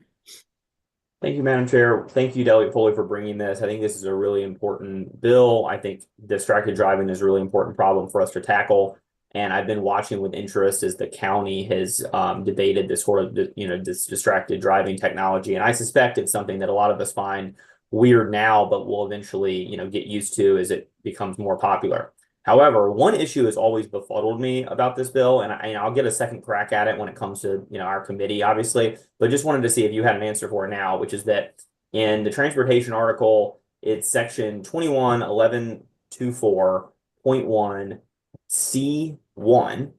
Thank you, Madam Chair. Thank you, Delegate Foley, for bringing this. I think this is a really important bill. I think distracted driving is a really important problem for us to tackle. And I've been watching with interest as the county has debated this sort of, this distracted driving technology. And I suspect it's something that a lot of us find weird now, but will eventually, get used to as it becomes more popular. However, one issue has always befuddled me about this bill, and I'll get a second crack at it when it comes to our committee, obviously, but just wanted to see if you had an answer for it now, which is that in the transportation article, it's section 211124.1 C1.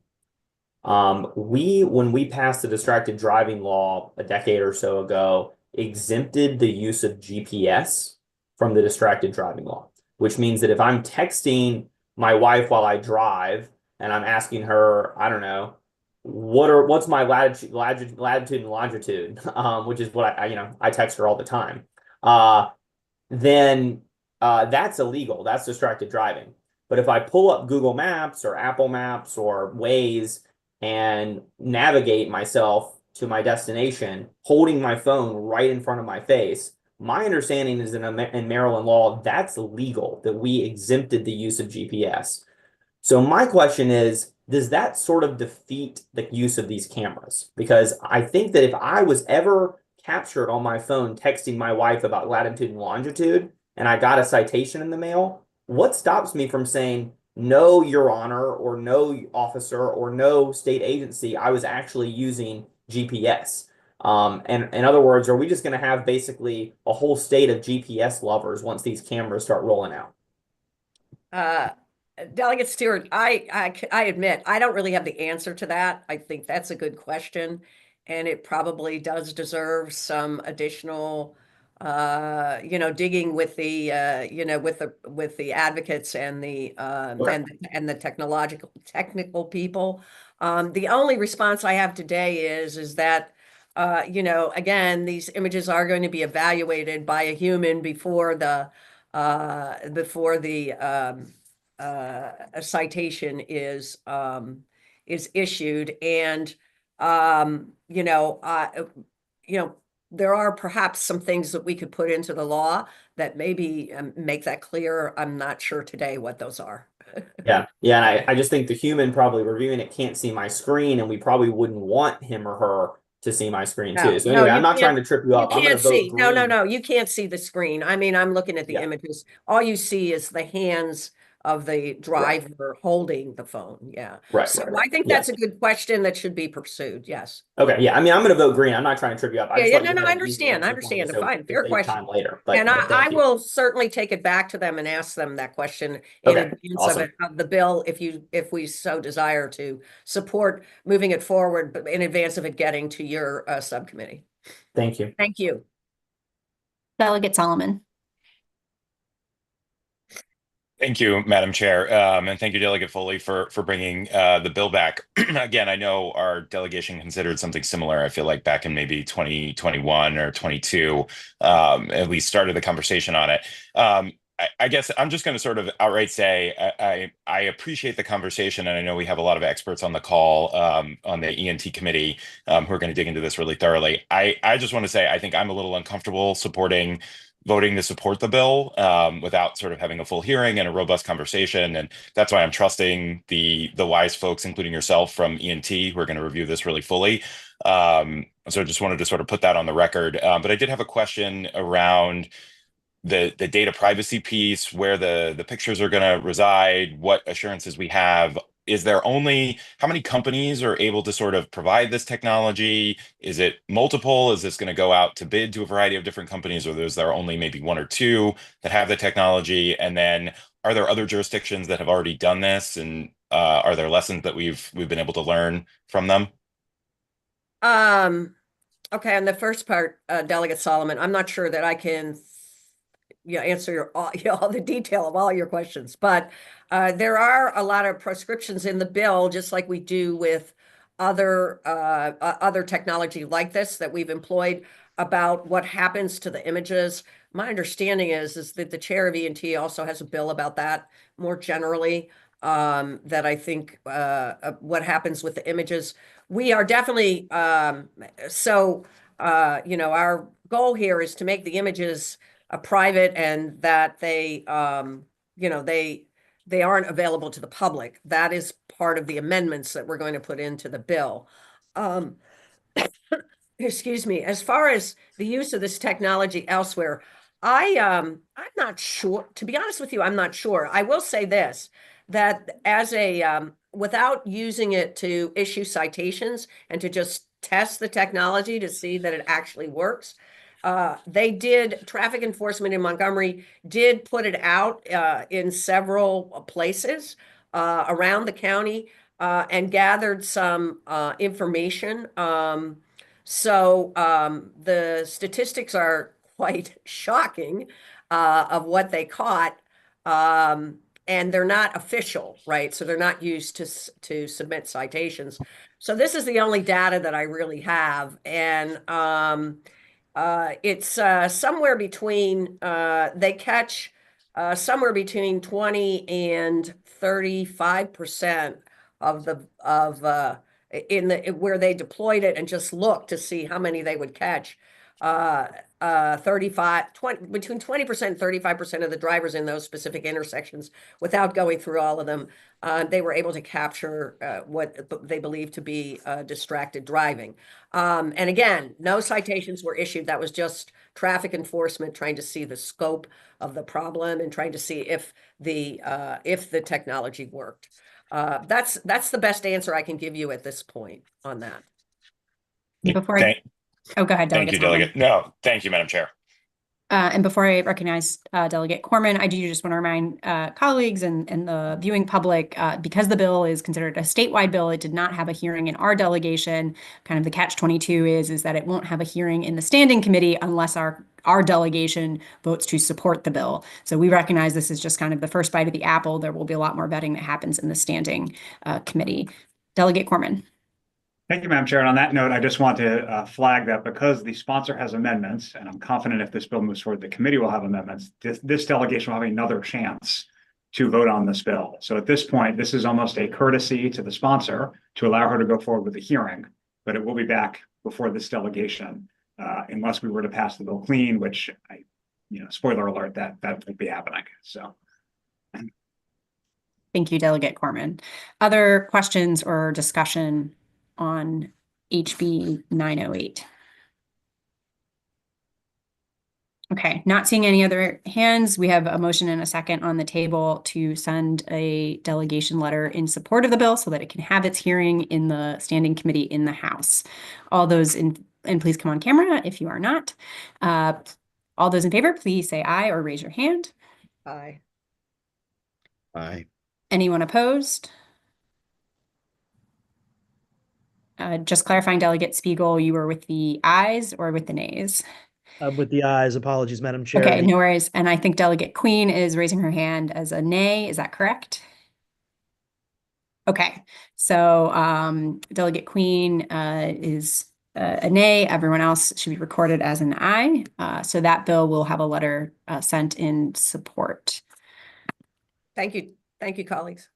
When we passed the distracted driving law a decade or so ago, exempted the use of GPS from the distracted driving law, which means that if I'm texting my wife while I drive and I'm asking her, I don't know, what's my latitude and longitude, which is what I text her all the time, then that's illegal. That's distracted driving. But if I pull up Google Maps or Apple Maps or Waze and navigate myself to my destination, holding my phone right in front of my face, my understanding is in Maryland law, that's legal, that we exempted the use of GPS. So my question is, does that sort of defeat the use of these cameras? Because I think that if I was ever captured on my phone texting my wife about latitude and longitude, and I got a citation in the mail, what stops me from saying, no, Your Honor, or no, officer, or no, state agency, I was actually using GPS? And in other words, are we just going to have basically a whole state of GPS lovers once these cameras start rolling out? Delegate Stewart, I admit I don't really have the answer to that. I think that's a good question, and it probably does deserve some additional, digging with the, with the advocates and the and the technical people. The only response I have today is that. Again, these images are going to be evaluated by a human before a citation is issued, and there are perhaps some things that we could put into the law that maybe make that clear. I'm not sure today what those are. Yeah. And I just think the human probably reviewing it can't see my screen, and we probably wouldn't want him or her to see my screen too. So anyway, I'm not trying to trip you up. I'm going to vote green. No, you can't see the screen. I mean, I'm looking at the Yeah. images. All you see is the hands of the driver holding the phone. Yeah. Right. So I think that's a good question that should be pursued. Yes. Okay. Yeah. I mean, I'm going to vote green. I'm not trying to trip you up. No, I understand. I understand. Fine. Fair question. Time later. And I will certainly take it back to them and ask them that question in advance of the bill, if we so desire to support moving it forward, but in advance of it getting to your subcommittee. Thank you. Thank you. Delegate Solomon. Thank you, Madam Chair, and thank you, Delegate Foley, for bringing the bill back. Again, I know our delegation considered something similar. I feel like back in maybe 2021 or 22, at least started the conversation on it. I guess I'm just going to sort of outright say I appreciate the conversation, and I know we have a lot of experts on the call on the ENT committee who are going to dig into this really thoroughly. I just want to say I think I'm a little uncomfortable voting to support the bill without sort of having a full hearing and a robust conversation. And that's why I'm trusting the wise folks, including yourself from ENT, who are going to review this really fully. So I just wanted to sort of put that on the record. But I did have a question around the data privacy piece, where the pictures are going to reside, what assurances we have. Is there only how many companies are able to sort of provide this technology? Is it multiple? Is this going to go out to bid to a variety of different companies, or is there only maybe one or two that have the technology? And then are there other jurisdictions that have already done this? And are there lessons that we've been able to learn from them? Okay, on the first part, Delegate Solomon, I'm not sure that I can answer all the detail of all your questions, but there are a lot of prescriptions in the bill, just like we do with other technology like this that we've employed, about what happens to the images. My understanding is that the chair of E&T also has a bill about that more generally, that I think what happens with the images. We are definitely our goal here is to make the images private, and that they aren't available to the public. That is part of the amendments that we're going to put into the bill. Excuse me. As far as the use of this technology elsewhere, I'm not sure. To be honest with you, I'm not sure. I will say this, that as without using it to issue citations and to just test the technology to see that it actually works, traffic enforcement in Montgomery did put it out in several places around the county, and gathered some information. The statistics are quite shocking of what they caught. And they're not official, right? So they're not used to submit citations. So this is the only data that I really have. And it's somewhere between, they catch somewhere between 20 and 35% of where they deployed it and just looked to see how many they would catch. Between 20% and 35% of the drivers in those specific intersections, without going through all of them, they were able to capture what they believe to be distracted driving. And again, no citations were issued. That was just traffic enforcement trying to see the scope of the problem and trying to see if the technology worked. That's the best answer I can give you at this point on that. Before I, go ahead, Delegate. Thank you, Solomon. Delegate. No, thank you, Madam Chair. And before I recognize Delegate Corman, I do just want to remind colleagues and the viewing public, because the bill is considered a statewide bill, it did not have a hearing in our delegation. Kind of the catch-22 is that it won't have a hearing in the standing committee unless our delegation votes to support the bill. So we recognize this is just kind of the first bite of the apple. There will be a lot more vetting that happens in the standing committee. Delegate Corman. Thank you, Madam Chair. And on that note, I just want to flag that because the sponsor has amendments, and I'm confident if this bill moves forward, the committee will have amendments, this delegation will have another chance to vote on this bill. So at this point, this is almost a courtesy to the sponsor to allow her to go forward with the hearing, but it will be back before this delegation, unless we were to pass the bill clean, which spoiler alert, that won't be happening. So. Thank you, Delegate Corman. Other questions or discussion on HB 908? Okay, not seeing any other hands. We have a motion and a second on the table to send a delegation letter in support of the bill so that it can have its hearing in the standing committee in the House. All those and please come on camera if you are not. All those in favor, please say aye or raise your hand. Aye. Aye. Anyone opposed? Just clarifying, Delegate Spiegel, you were with the ayes or with the nays? With the ayes, apologies, Madam Chair. Okay, no worries. And I think Delegate Queen is raising her hand as a nay. Is that correct? Okay, so Delegate Queen is a nay. Everyone else should be recorded as an aye. So that bill will have a letter sent in support. Thank you. Thank you, colleagues.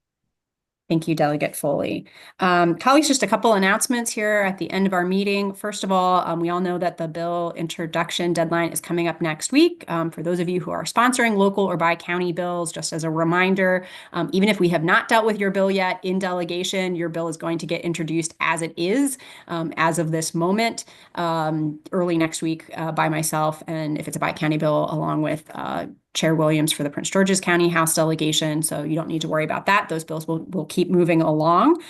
Thank you, Delegate Foley. Colleagues, just a couple announcements here at the end of our meeting. First of all, we all know that the bill introduction deadline is coming up next week. For those of you who are sponsoring local or bi-county bills, just as a reminder, even if we have not dealt with your bill yet in delegation, your bill is going to get introduced as it is as of this moment, early next week by myself. And if it's a bi-county bill, along with Chair Williams for the Prince George's County House delegation. So you don't need to worry about that. Those bills will keep moving along.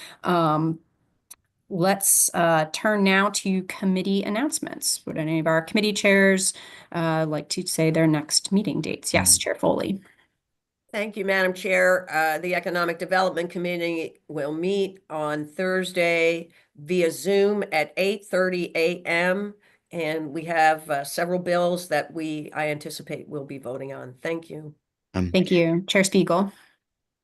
Let's turn now to committee announcements. Would any of our committee chairs like to say their next meeting dates? Yes, Chair Foley. Thank you, Madam Chair. The Economic Development Committee will meet on Thursday via Zoom at 8:30 a.m. And we have several bills that I anticipate we'll be voting on. Thank you. Thank you, Chair Spiegel.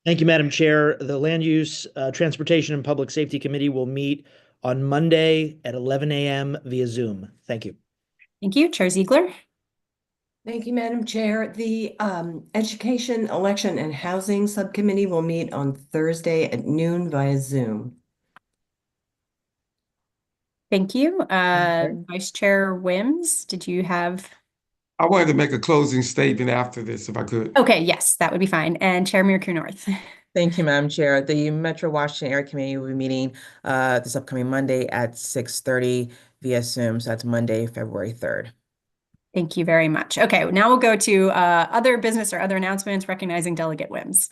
Thank you, Madam Chair. The Land Use, Transportation, and Public Safety Committee will meet on Monday at 11 a.m. via Zoom. Thank you. Thank you, Chair Ziegler. Thank you, Madam Chair. The Education, Election, and Housing Subcommittee will meet on Thursday at noon via Zoom. Thank you. Vice Chair Wims, did you have? I wanted to make a closing statement after this, if I could. Okay, yes, that would be fine. And Chair Mirku North. Thank you, Madam Chair. The Metro Washington Area Committee will be meeting this upcoming Monday at 6:30 via Zoom. So that's Monday, February 3rd. Thank you very much. Okay, now we'll go to other business or other announcements recognizing Delegate Wims.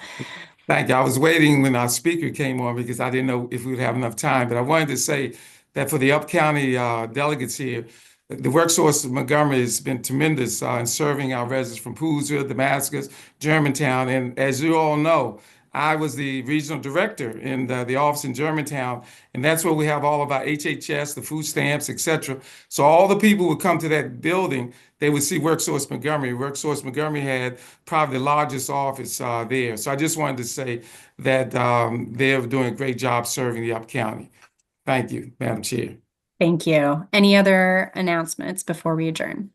Thank you. I was waiting when our speaker came on because I didn't know if we would have enough time, but I wanted to say that for the up-county delegates here, the WorkSource of Montgomery has been tremendous in serving our residents from Hoosier, Damascus, Germantown. And as you all know, I was the regional director in the office in Germantown, and that's where we have all of our HHS, the food stamps, etc. So all the people would come to that building, they would see WorkSource Montgomery. WorkSource Montgomery had probably the largest office there. So I just wanted to say that they're doing a great job serving the up-county. Thank you, Madam Chair. Thank you. Any other announcements before we adjourn?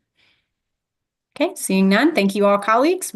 Okay, seeing none. Thank you all, colleagues.